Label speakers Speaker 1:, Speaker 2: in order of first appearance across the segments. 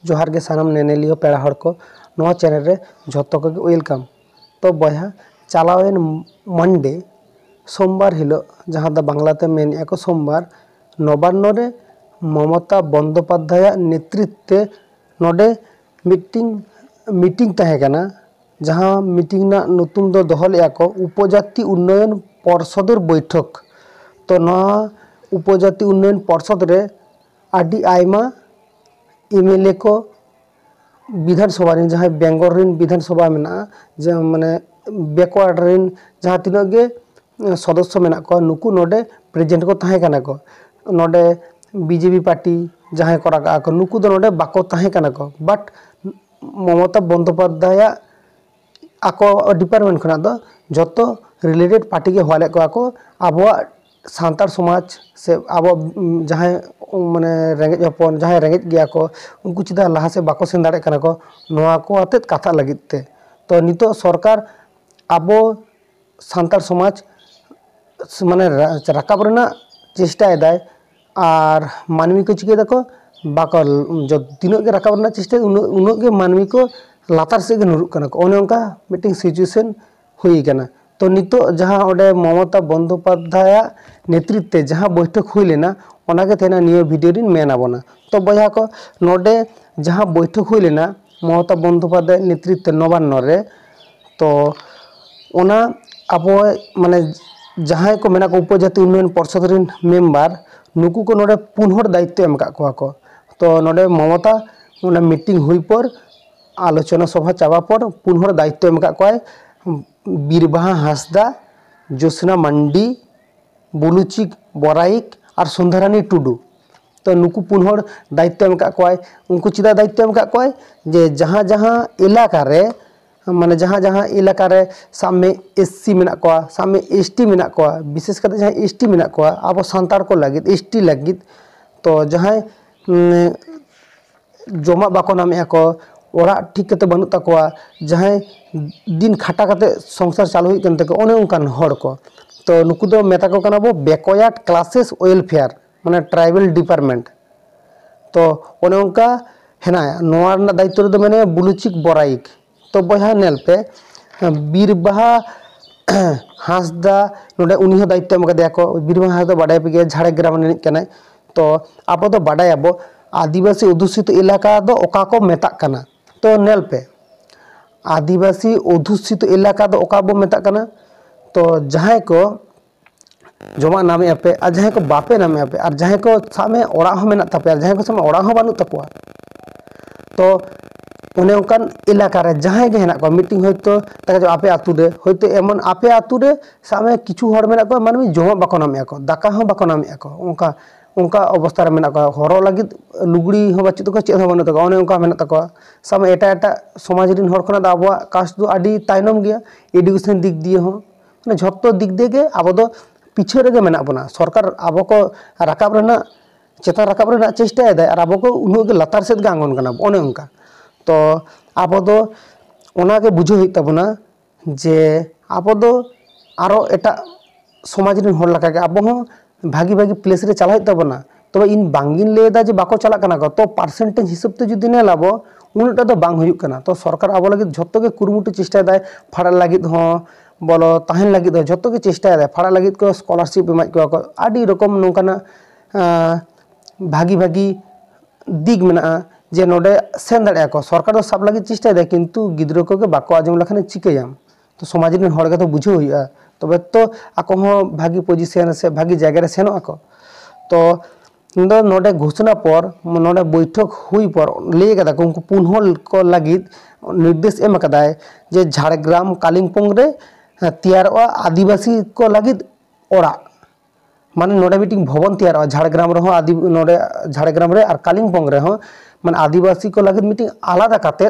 Speaker 1: जोहार गे सानाम नेनेलियो पेड़ा हड़ को नवा चैनल रे झोत्तो को वेलकाम। तो बया चालावेन मंडे सोमवार हिलो जहाँ दा बांग्लाते मेन को सोमवार नवान्न रे ममता बंदोपाध्याय नेतृत्व नोडे मीटिंग तहे कना जहाँ मीटिंग ना नुतुम दो दोहल को उपजाति उन्नयन पर्षदर बैठक। तो ना उपजाति उन्नयन पर्षद रे आदि आयमा एमएलए को विधानसभा जहाँ बेंगल रिन विधानसभा मेना जहाँ माने बैकवार्ड रिन जहाँ तीना गे सदस्य मेना को नुकु नोडे प्रेजेंट को तहे कना को नोडे बीजेपी पार्टी जहाँ को रगा को नुकु दो नोडे बाको तहे कना को बट ममता बंदोपाध्याय आको डिपार्टमेंट खना दो जतो रिलेटेड पार्टी के हवाले को आबो सान्तार समाज से अब जहाँ माने रेंगेज हपन जहाँ रेंगेज गया को उनको चिदा लहा से बाको सेन दाड़े कना को नोआ को आतेत कथा लगिते। तो नितो सरकार आबो सान्तार समाज माने राकाब रेना चेष्टा एदाय और मानवी को चिके दाको बाको जो तीनों के राकाब रेना चेष्टा उनो के मानवी को लातार से नुरुक कना को ओने उनका मीटिंग सिचुएशन हुई कना। तो नितो जहाँ ओडे ममता बंदोपाध्याय नेतृत्व जहाँ बैठक हुई लेना ओनागे तेना नियो वीडियो दिन मेन आबोना। तो बया को नोडे जहाँ बैठक हुई लेना ममता बंदोपाध्याय नेतृत्व नवान्न रे तो ओना आबो माने जहाँ को मेना को उपजाति उन्नयन पर्षद रिन मेम्बर नुकु को नोडे 4 हर दायित्व एम का को। तो नोडे ममता ओना मीटिंग हुई पर आलोचना सभा चाबा पर 4 हर दायित्व एम का को बीरबाहा हांसदा जोसना मंडी बुलुचिक बराइक और सुंदरानी टुडू। तो नुकु 4 हर दायित्व एम का उनको चिदा दायित्व एम का जे जहाँ जहाँ इलाका रे माने जहाँ जहाँ इलाका रे सामने एससी मेना को सामने एसटी मेना को विशेष करते जहाँ एसटी मेना को अब सान्तार को लगित एसटी लगित तो जहाँ जमा बाको नामे को ओरा ठीक कते बनू तकवा जहाँ दिन खाटा कते संसार चालू हुई कनते को ओने उनकान हड़ को। तो नुकु दो मेता को कना बो बैकवर्ड क्लासेस वेलफेयर माने ट्राइबल डिपार्टमेंट। तो ओने उनका हेना नोआ रना दायित्व दो मैंने बुलुचिक बराइक। तो बहा नेल पे बीरबाहा हांसदा नोडे उनी दायित्व एम कदेया को बीरबाहा हांसदा बाडाय पे झाड़ग्राम निन कना। तो आबो दो बाडाय आबो आदिवासी अधुषित इलाका दो ओका को मेता कना। तो नेल पे आदिवासी अधुषित इलाका दो ओका बो मेता कना। तो जहाँ को जमा नामे आपे और जहाँ को बापे नामे आपे और जहाँ को सामे ओड़ा हो मेना तापे जहाँ को सामे ओड़ा हो बानु तकवा। तो उन्हें उनकान इलाका रे जहाँ गे हेना को मीटिंग होयतो ताके जो आपे आतु रे होयतो एमन आपे आतु रे सामे किछु हर मेना को मानवी जमा बाको नामे को दाका हो बाको नामे को उनका उनका अवस्था रे मेना को हरो लगी लुगड़ी हो बच्चे तो चेद हो बनु तको ओने उनका मेना तको सामे एटा एटा समाज रिन हर खना दा आबो कास्ट दो आडी ताइनम गया एडुकेशन दिक दिए हो माने झत्तो दिक दिए गे आबो दो पीछे रे गे मेना बना सरकार आबो को राकाब रेना चेता राकाब रेना चेष्टा एदा और आबो को उनो गे लातार सेद गे आंगन कना ओने उनका। तो आबो दो ओना के बुझो हुई तबना जे आबो दो आरो एटा समाज रिन हर लका गे आबो हो भागी भागी प्लेस रे चला तबना। तो इन बांगिन लेदा जे बाको चला कना को तो परसेंटेज हिसाब ते जुदी ने लाबो उनटा तो बांग हुयुक कना। तो सरकार आबो लगे झत्तो के कुरुमुटु चेष्टा दाय फाड़ा लगित हो बोलो ताहेन लगित हो झत्तो के चेष्टा दाय फाड़ा लगित को स्कॉलरशिप एमाइ को आडी रकम नोंकाना भागी भागी दिग मेना जे नोडे सेन दाड़े को सरकार दो सब लगित चेष्टा दाय किंतु गिद्रो को बाको आजम लखने चिकायाम। तो समाज रिन हड़ के तो बुझो हुआ तबे तो आको हो भागी पोजिशन से भागी जगह रे सेनो आको। तो नोडे घोषणा पर नोडे बैठक हुई पर ले कदा को उनको 4 हर को लगित निर्देश एम कदाय जे झाड़ग्राम कालिंपोंग रे तैयारवा आदिवासी को लगित ओड़ा माने नोडे मीटिंग भवन तैयारवा झाड़ग्राम रे हो आदि नोडे झाड़ग्राम रे और कालिंपोंग रे हो माने आदिवासी को लगित मीटिंग आलादा काते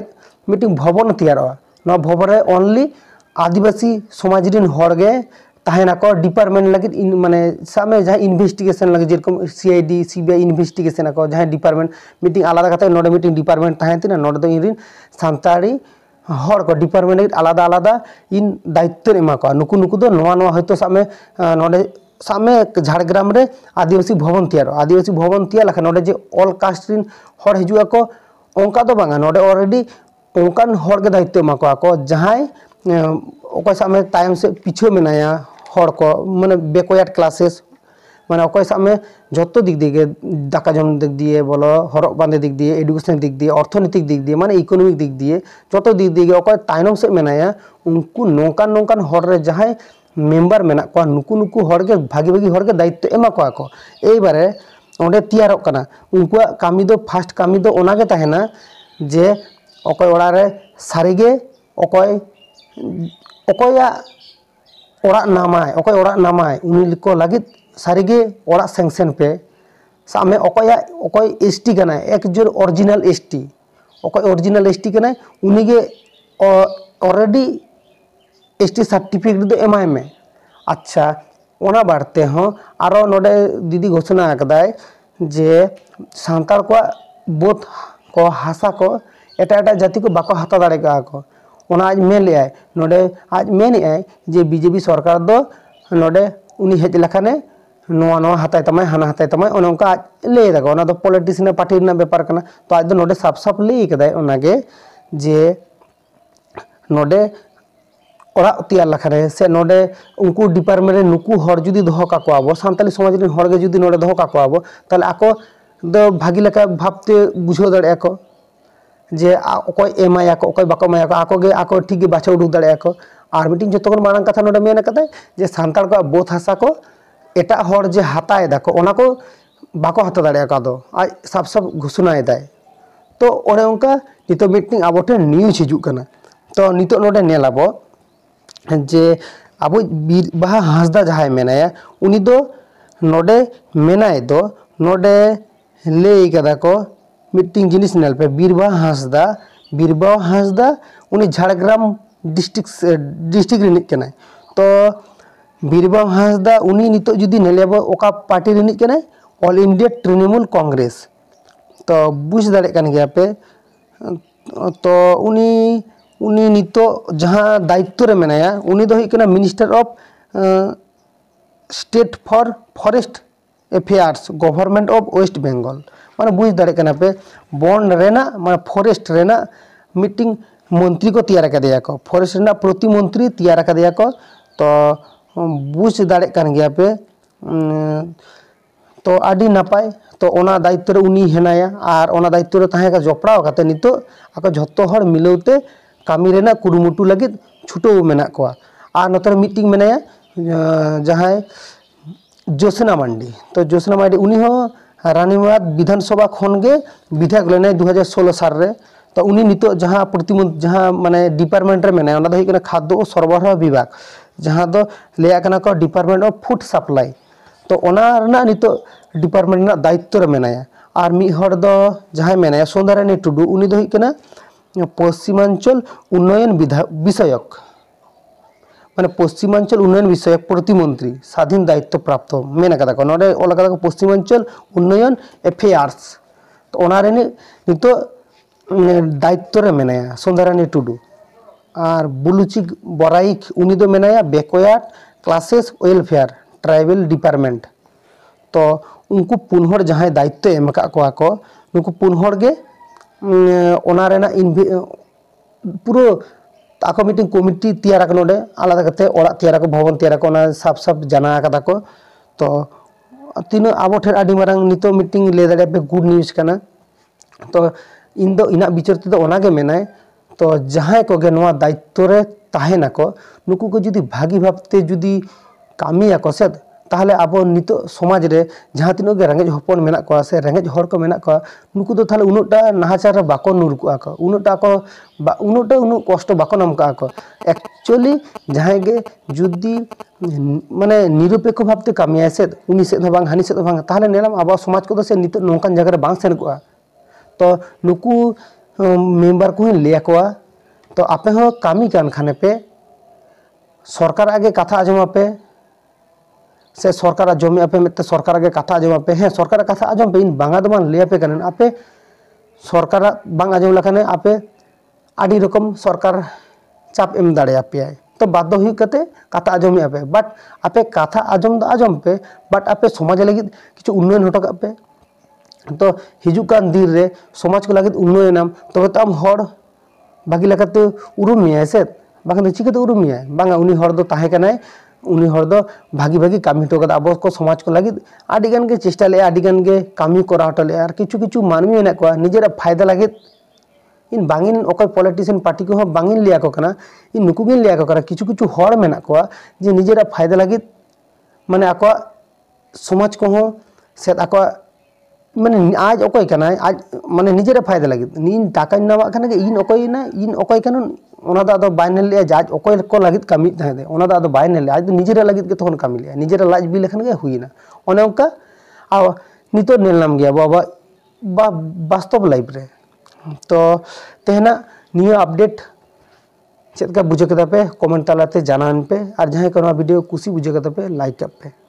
Speaker 1: मीटिंग भवन तैयारवा नो भवन रे ओनली आदिवासी समाज रिन हर गे ताहेना को डिपार्टमेंट लगित इन माने सामे जहाँ इन्वेस्टिगेशन लगे जेरकम सीआईडी सीबीआई इन्वेस्टिगेशन को जहाँ डिपार्टमेंट मीटिंग आलादा काते नोडे मीटिंग डिपार्टमेंट ताहेन तिना नोडे दो इन सान्ताड़ी हर को डिपार्टमेंट आलादा आलादा इन दायित्व एमा को नुकु नुकु दो नवा नवा होयतो सामे नोडे सामे झाड़ग्राम रे आदिवासी भवन तैयार लखा नोडे जे ऑल कास्ट रिन हर हिजुआ को onka do banga node already onkan hor ge daitto ema ko jahai okoy same tayom se pichu menaya hor ko mane backward classes মানে অকয় সামনে যত দিক দিকে টাকা জম দিক দিয়ে বলো হরক বান্ধে দিক দিয়ে এডুকেশন দিক দিয়ে অর্থনৈতিক দিক দিয়ে মানে ইকোনমিক দিক দিয়ে যত দিক দিকে অকয় তাইনম সে মেনায়া উনকু নৌকান নৌকান হরে যাহাই মেম্বার মেনা কোয়া নুকু নুকু হরগে ভাগি ভাগি হরগে দায়িত্ব এমা কোয়া को এইবারে ওঁডে তিয়ারক কানা উনকুয়া কামি দো ফার্স্ট কামি দো ওনাগে তাহেনা যে অকয় ওড়ারে সারিগে অকয় অকয়া ওড়া নামায় অকয় ওড়া নামায় উনি को लागित सारिगे ओरा सेंक्शन पे सामे ओकोय एसटी कना एक जोर ओरिजिनल एसटी ओकोय ओरिजिनल एसटी कना उनीगे ऑलरेडी एसटी सर्टिफिकेट दो एमआई में अच्छा ओना बाड़ते हो आरो नोडे दीदी घोषणा आकदाय जे सांतार को बोथ को हासा को एटा एटा जाति को बाको हाता दाड़े को ओना आज मेन ले आय नोडे आज मेन आय जे बीजेपी सरकार दो नोडे उनी हेज लखाने नोआ नोआ हाताय तमाय हाना हाताय तमाय ओनका ले दाको ओना दो पॉलिटिशियन पार्टी ना व्यापार कना तो आज दो नोडे साफ साफ ले कदाय ओनागे जे नोडे ओरा तियार लखारे से नोडे उनको डिपार्टमेंट रे नुकु हर जुदी दोहो काको आबो सान्ताली समाज रे हर गे जुदी नोडे दोहो काको आबो ताले आको दो भागी लेका भाबते बुझो दाड़े आको जे ओकोय एमाया को ओकोय बाको माया को आको गे आको ठीक गे बाछा उडुक दाड़े आको आर मीटिंग जतो कोन मारंग कथा नोडे मेन कदाय जे सांताल को बोथ हासा को एटा हर जे हाताय दाको ओना को बाको हाता दाड़े का दो आज साफ साफ घोषणाय दाय तो ओने उनका नितो मीटिंग आबो ठे न्यूज हिजुक कना तो नितो नोडे नेलाबो जे आबो बीरबाहा हांसदा जहाय मेनाया उनी दो नोडे मेनाय दो नोडे लेई कदा को मीटिंग जिनिस नेल पे बीरबाहा हांसदा उनी झाड़ग्राम डिस्ट्रिक्ट रिनिक कनाय तो बीरबाहा हांसदा उनी नितो जुदी नेलेबो ओका पार्टी रिनिक कनाय ऑल इंडिया तृणमूल कांग्रेस तो बुझ दाड़े कान गया पे तो उनी नितो जहाँ दायित्व रे मेनाया उनी दो हिकना minister of state for forest affairs government of West Bengal माने बुझ दाड़े काना पे बन रेना माने फॉरेस्ट रेना मीटिंग मंत्री को तैयार कदेया को फॉरेस्ट रेना प्रतिमंत्री तैयार कदेया को तो बुझ दाड़े कान गया पे तो आदि नापाय तो ओना दायित्व रे उनी हेनाया आर ओना दायित्व रे ताहे का जपड़ाव काते नितो आको झत्तो हर मिलौते कामी रेना कुरुमुटु लगित छुटो मेना कोआ आर नतर मीटिंग मेनाया जहां जोशना मांडी तो जोशना मांडी उनी हो रानीबाद विधानसभा खनगे विधायक लेने 2016 साल रे तो उनी नितो जहां प्रतिमंत्री जहां माने डिपार्टमेंट रे मेनाया ओना दो हिकना खाद्य और सरबराह विभाग जहां दो लेया कना को डिपार्टमेंट ऑफ फूड सप्लाई तो ओना रना नितो डिपार्टमेंट ना दायित्व रे मेनाया आर मी हर दो जहां मेनाया सोंदारानी टुडू उनी दो हिकना पश्चिमांचल उन्नयन विषयक माने पश्चिमांचल उन्नयन विषयक प्रतिमंत्री स्वाधीन दायित्व प्राप्त मेना कदा को नोडे ओला कदा को पश्चिमांचल उन्नयन अफेयर्स तो ओना रे नितो दायित्व रे मेनाया सोंदारानी टुडू आर बुलुची बराइक उनी दो मेनाया backward classes welfare tribal department तो उनको पुनहर जहां दायित्व एम का को नुकु पुनहर गे ओना रेना पूरा आको मीटिंग कमिटी तैयार का नोडे आलादा करते ओड़ा तैयार को भवन तैयार को ना साफ साफ जाना कदा को तो तीन आबो ठेर आडी मारंग नितो मीटिंग ले दाड़े पे गुड न्यूज कना तो इन दो इना विचार ते ओना गे मेनाय तो जहां को गे नोआ दायित्व रे ताहेना को नुकु को जुदी भागी भाबते जुदी कामिया को से ताहले आबो नितो समाज रे जहां तिनो गे रेंगेज हपन मेना को से रेंगेज हर को मेना को नुकु दो थाले उनुटा नाहाचार रे बाको नुर को आको उनुटा उनु कष्ट बाको नाम का को एक्चुअली जहां गे जुदी माने निरपेक्ष भाबते कामिया से उनी से बांग हानि से बांग ताहले नेलाम आबो समाज को से नितो नोंकान जगह रे बांग सेन को तो नुकु मेंबर को ले को तो आपे हो कामी कान खाने पे सरकार आगे कथा आजमा पे से सरकार जमे पे मत सरकार आगे कथा आजम पे हैं सरकार कथा आजम पे इन बांगा दमान ले पे कन आपे सरकार बांग आजम लखाने आपे आदि रकम सरकार चाप एम दाड़े आपे तो बाध्य हुई कते कथा आजम पे बट आपे कथा आजम पे बट आपे समाज लगी किछु उन्नयन हटो पे तो हिजुकान दिन रे समाज को लगे उन्नयनम तब तो आम हर भागी लेकाते उरुम मिया से बाखन तो चिकाते उरुम मिया बांगा उनी हर दो ताहे कनाय उनी हर दो भागी भागी कामी हटो कदा अब को समाज को लगे आदि गान के चेष्टा ले आदि गान के कामी करा हटो ले और किछु किछु मानमी मेना को निजेरा फायदा लगे इन बांगिन ओकय पॉलिटिशियन पार्टी को बांगिन लिया को कना इन नुकुगिन लिया को करा किछु किछु हर मेना को जे निजेरा फायदा लगे माने आको समाज को हो से आको माने आज ओकय कना आज माने निजेरा फायदा लगे इन टाका नामा कना जे इन ओकय ना इन ओकय कना ओना दा दो बाय नेल ले आज ओकय को लगे कामी ताहे दे ओना दा बाय नेल आज निजेरा लगे के तखन कामी ले निजेरा लाज बि लेखन गे हुइना ओने ओका आ नितो नेल नाम गया बाबा वास्तव लाइफ रे तो तेहना निया अपडेट चेक बुझे कदा पे कमेंट तालाते जानान पे और जहां को वीडियो कुसी बुझे कदा पे लाइक पे।